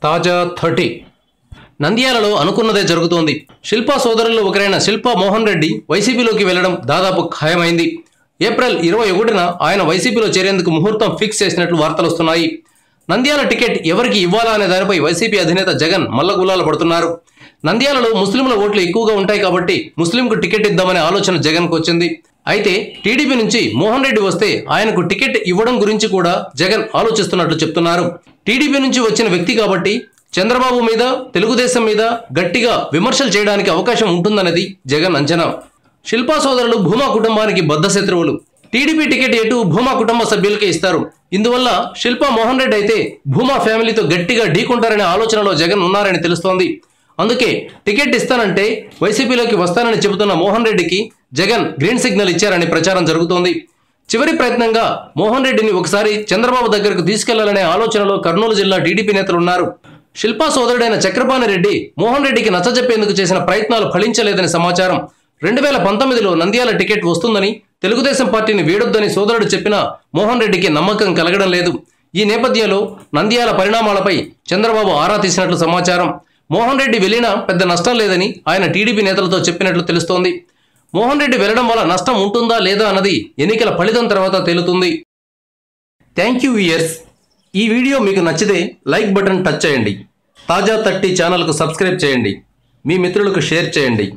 తాజా 30 నంద్యాలలో అనుకున్నదే జరుగుతోంది. శిల్పా సోదరుల్లో ఒకరైన శిల్పా మోహన్ రెడ్డి వైసీపీలోకి వెళ్లడం దాదాపు ఖాయమైంది. ఏప్రిల్ 21న ఆయన వైసీపీలో చేరేందుకు ముహూర్తం ఫిక్స్ చేసినట్లు వార్తలు వస్తున్నాయి. నంద్యాల టికెట్ ఎవరికి ఇవ్వాలా అనే దానిపై వైసీపీ అధినేత జగన్ మల్లగుల్లాలు పడుతున్నారు. నంద్యాలలో ముస్లింల ఓట్లు ఎక్కువగా ఉంటాయి కాబట్టి ముస్లింకు టికెట్ ఇద్దామనే ఆలోచన జగన్కు వచ్చింది. అయితే టీడీపీ నుంచి మోహన్ రెడ్డి వస్తే ఆయనకు టికెట్ ఇవ్వడం గురించి కూడా జగన్ ఆలోచిస్తున్నట్లు చెప్తున్నారు. టీడీపీ నుంచి వచ్చిన వ్యక్తి కాబట్టి చంద్రబాబు మీద, తెలుగుదేశం మీద గట్టిగా విమర్శలు చేయడానికి అవకాశం ఉంటుందన్నది జగన్ అంచనా. శిల్పా సోదరులు భూమా కుటుంబానికి బద్ధ శత్రువులు. టీడీపీ టికెట్ ఎటు భూమా కుటుంబ సభ్యులకే ఇస్తారు. ఇందువల్ల శిల్పా మోహన్ రెడ్డి అయితే భూమా ఫ్యామిలీతో గట్టిగా ఢీకొంటారనే ఆలోచనలో జగన్ ఉన్నారని తెలుస్తోంది. అందుకే టికెట్ ఇస్తానంటే వైసీపీలోకి వస్తానని చెబుతున్న మోహన్ రెడ్డికి జగన్ గ్రీన్ సిగ్నల్ ఇచ్చారని ప్రచారం జరుగుతోంది. చివరి ప్రయత్నంగా మోహన్ రెడ్డిని ఒకసారి చంద్రబాబు దగ్గరకు తీసుకెళ్లాలనే ఆలోచనలో కర్నూలు జిల్లా టీడీపీ నేతలున్నారు. శిల్పా సోదరుడైన చక్రపాణి రెడ్డి మోహన్ రెడ్డికి నచ్చజెప్పేందుకు చేసిన ప్రయత్నాలు ఫలించలేదని సమాచారం. 2019లో నంద్యాల టికెట్ వస్తుందని, తెలుగుదేశం పార్టీని వీడొద్దని సోదరుడు చెప్పినా మోహన్ రెడ్డికి నమ్మకం కలగడం లేదు. ఈ నేపథ్యంలో నంద్యాల పరిణామాలపై చంద్రబాబు ఆరా తీసినట్లు సమాచారం. మోహన్ రెడ్డి వెళ్ళినా పెద్ద నష్టం లేదని ఆయన టీడీపీ నేతలతో చెప్పినట్లు తెలుస్తోంది. మోహన్ రెడ్డి వెళ్లడం వల్ల నష్టం ఉంటుందా లేదా అన్నది ఎన్నికల ఫలితం తర్వాత తేలుతుంది. Thank you viewers. ఈ వీడియో మీకు నచ్చితే లైక్ బటన్ టచ్ చేయండి. తాజా 30 ఛానల్కు సబ్స్క్రైబ్ చేయండి. మీ మిత్రులకు షేర్ చేయండి.